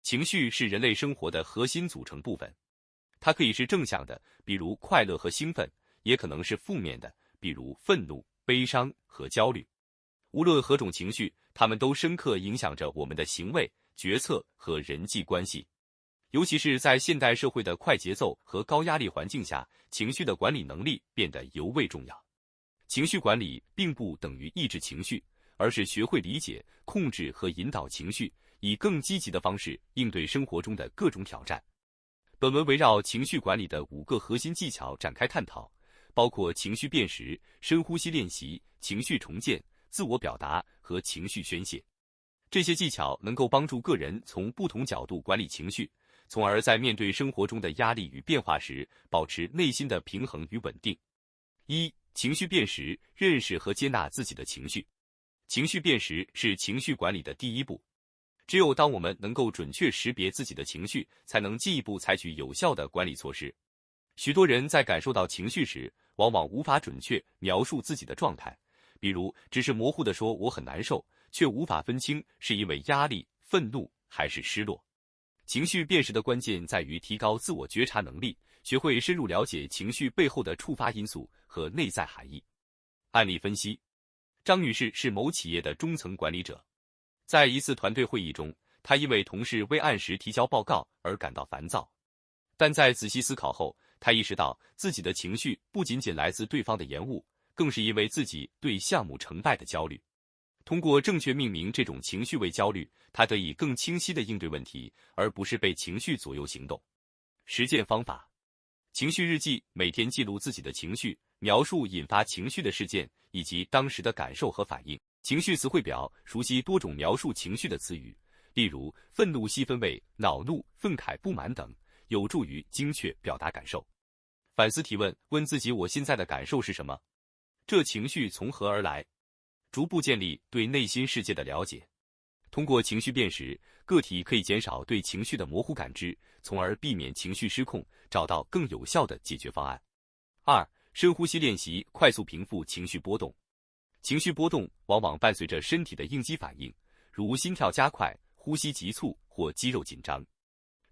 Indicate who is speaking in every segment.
Speaker 1: 情绪是人类生活的核心组成部分，它可以是正向的，比如快乐和兴奋，也可能是负面的，比如愤怒、悲伤和焦虑。无论何种情绪，它们都深刻影响着我们的行为、决策和人际关系。尤其是在现代社会的快节奏和高压力环境下，情绪的管理能力变得尤为重要。情绪管理并不等于抑制情绪，而是学会理解、控制和引导情绪，以更积极的方式应对生活中的各种挑战。本文围绕情绪管理的5个核心技巧展开探讨，包括情绪辨识、深呼吸练习、情绪重建、自我表达和情绪宣泄。这些技巧能够帮助个人从不同角度管理情绪，从而在面对生活中的压力与变化时，保持内心的平衡与稳定。1、情绪辨识，认识和接纳自己的情绪。情绪辨识是情绪管理的第一步。只有当我们能够准确识别自己的情绪，才能进一步采取有效的管理措施。许多人在感受到情绪时，往往无法准确描述自己的状态，比如只是模糊地说我很难受，却无法分清是因为压力、愤怒还是失落。情绪辨识的关键在于提高自我觉察能力，学会深入了解情绪背后的触发因素和内在含义。案例分析：张女士是某企业的中层管理者，在一次团队会议中，她因为同事未按时提交报告而感到烦躁。但在仔细思考后，她意识到自己的情绪不仅仅来自对方的延误，更是因为自己对项目成败的焦虑。通过正确命名这种情绪为焦虑，她得以更清晰地应对问题，而不是被情绪左右行动。实践方法：情绪日记，每天记录自己的情绪，描述引发情绪的事件以及当时的感受和反应。情绪词汇表，熟悉多种描述情绪的词语，例如愤怒细分为恼怒、愤慨、不满等，有助于精确表达感受。反思提问，问自己我现在的感受是什么？这情绪从何而来？逐步建立对内心世界的了解。通过情绪辨识，个体可以减少对情绪的模糊感知，从而避免情绪失控，找到更有效的解决方案。2、深呼吸练习，快速平复情绪波动。情绪波动往往伴随着身体的应激反应，如心跳加快、呼吸急促或肌肉紧张。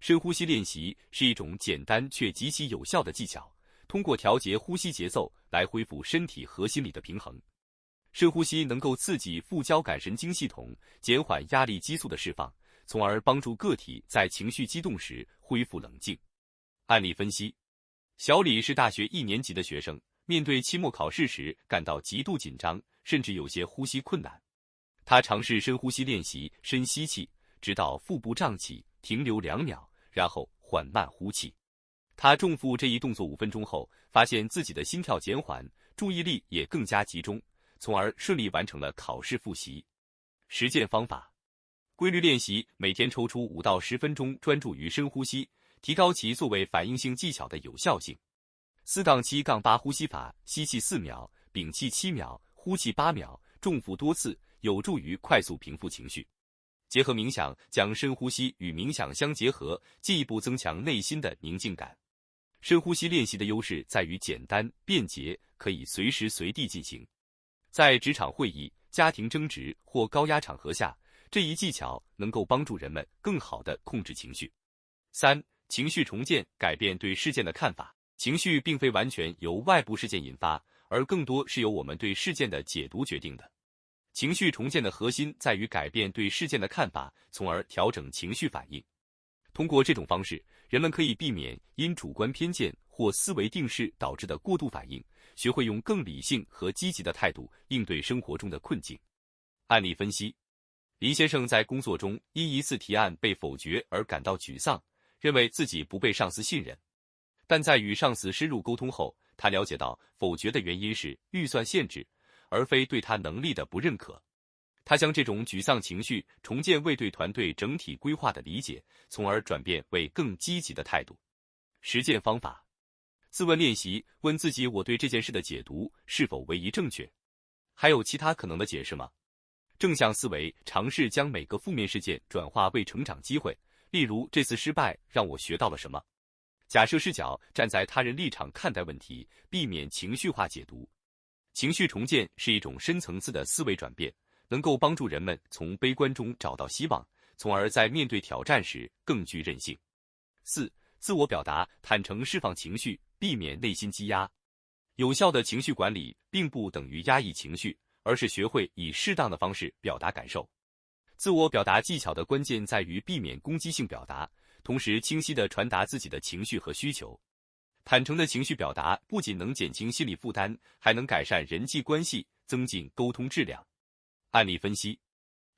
Speaker 1: 深呼吸练习是一种简单却极其有效的技巧，通过调节呼吸节奏来恢复身体和心理的平衡。深呼吸能够刺激副交感神经系统，减缓压力激素的释放，从而帮助个体在情绪激动时恢复冷静。案例分析：小李是大学1年级的学生，面对期末考试时感到极度紧张，甚至有些呼吸困难。他尝试深呼吸练习，深吸气，直到腹部胀气，停留2秒，然后缓慢呼气。他重复这一动作5分钟后，发现自己的心跳减缓，注意力也更加集中，从而顺利完成了考试复习。实践方法：规律练习，每天抽出5到10分钟专注于深呼吸，提高其作为反应性技巧的有效性。4-7-8呼吸法，吸气4秒，屏气7秒，呼气8秒，重复多次，有助于快速平复情绪。结合冥想，将深呼吸与冥想相结合，进一步增强内心的宁静感。深呼吸练习的优势在于简单、便捷，可以随时随地进行。在职场会议、家庭争执或高压场合下，这一技巧能够帮助人们更好地控制情绪。3、情绪重建，改变对事件的看法。情绪并非完全由外部事件引发，而更多是由我们对事件的解读决定的。情绪重建的核心在于改变对事件的看法，从而调整情绪反应。通过这种方式，人们可以避免因主观偏见或思维定式导致的过度反应，学会用更理性和积极的态度应对生活中的困境。案例分析：林先生在工作中因一次提案被否决而感到沮丧，认为自己不被上司信任。但在与上司深入沟通后，他了解到否决的原因是预算限制，而非对他能力的不认可。他将这种沮丧情绪重建为对团队整体规划的理解，从而转变为更积极的态度。实践方法：自问练习，问自己我对这件事的解读是否唯一正确？还有其他可能的解释吗？正向思维，尝试将每个负面事件转化为成长机会，例如这次失败让我学到了什么？假设视角，站在他人立场看待问题，避免情绪化解读。情绪重建是一种深层次的思维转变，能够帮助人们从悲观中找到希望，从而在面对挑战时更具韧性。4、自我表达，坦诚释放情绪，避免内心积压。有效的情绪管理并不等于压抑情绪，而是学会以适当的方式表达感受。自我表达技巧的关键在于避免攻击性表达，同时清晰地传达自己的情绪和需求。坦诚的情绪表达不仅能减轻心理负担，还能改善人际关系，增进沟通质量。案例分析：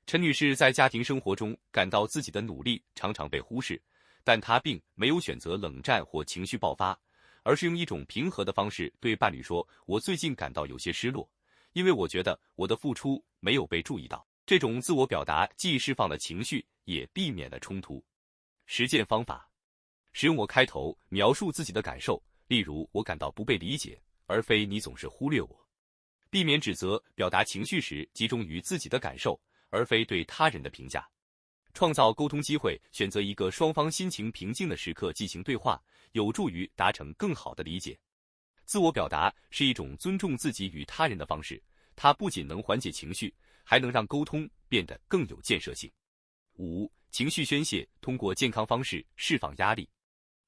Speaker 1: 陈女士在家庭生活中感到自己的努力常常被忽视，但她并没有选择冷战或情绪爆发，而是用一种平和的方式对伴侣说：“我最近感到有些失落，因为我觉得我的付出没有被注意到。”这种自我表达既释放了情绪，也避免了冲突。实践方法：使用我开头描述自己的感受，例如我感到不被理解，而非你总是忽略我。避免指责，表达情绪时集中于自己的感受，而非对他人的评价。创造沟通机会，选择一个双方心情平静的时刻进行对话，有助于达成更好的理解。自我表达是一种尊重自己与他人的方式，它不仅能缓解情绪，还能让沟通变得更有建设性。5、情绪宣泄，通过健康方式释放压力。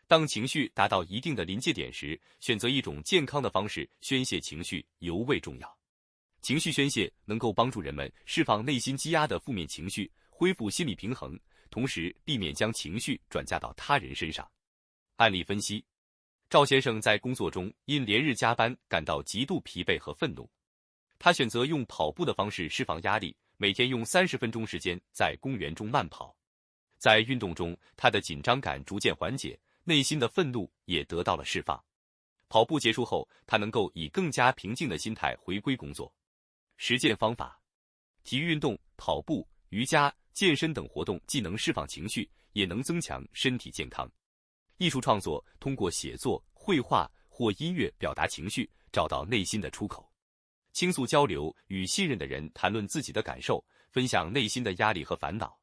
Speaker 1: 当情绪达到一定的临界点时，选择一种健康的方式宣泄情绪尤为重要。情绪宣泄能够帮助人们释放内心积压的负面情绪，恢复心理平衡，同时避免将情绪转嫁到他人身上。案例分析：赵先生在工作中因连日加班感到极度疲惫和愤怒，他选择用跑步的方式释放压力，每天用30分钟时间在公园中慢跑。在运动中，他的紧张感逐渐缓解，内心的愤怒也得到了释放。跑步结束后，他能够以更加平静的心态回归工作。实践方法：体育运动、跑步、瑜伽、健身等活动既能释放情绪，也能增强身体健康。艺术创作，通过写作、绘画或音乐表达情绪，找到内心的出口。倾诉交流，与信任的人谈论自己的感受，分享内心的压力和烦恼。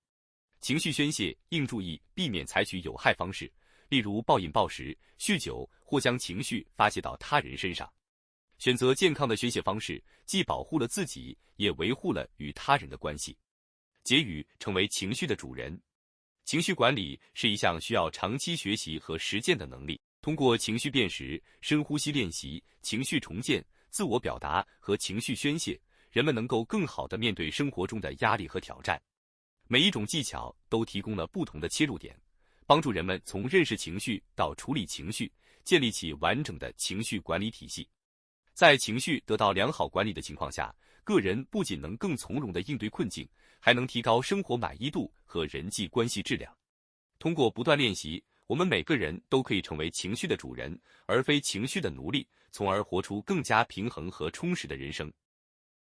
Speaker 1: 情绪宣泄应注意避免采取有害方式，例如暴饮暴食、酗酒或将情绪发泄到他人身上。选择健康的宣泄方式，既保护了自己，也维护了与他人的关系。结语：成为情绪的主人。情绪管理是一项需要长期学习和实践的能力。通过情绪辨识、深呼吸练习、情绪重建、自我表达和情绪宣泄，人们能够更好地面对生活中的压力和挑战。每一种技巧都提供了不同的切入点，帮助人们从认识情绪到处理情绪，建立起完整的情绪管理体系。在情绪得到良好管理的情况下，个人不仅能更从容地应对困境，还能提高生活满意度和人际关系质量。通过不断练习，我们每个人都可以成为情绪的主人，而非情绪的奴隶，从而活出更加平衡和充实的人生。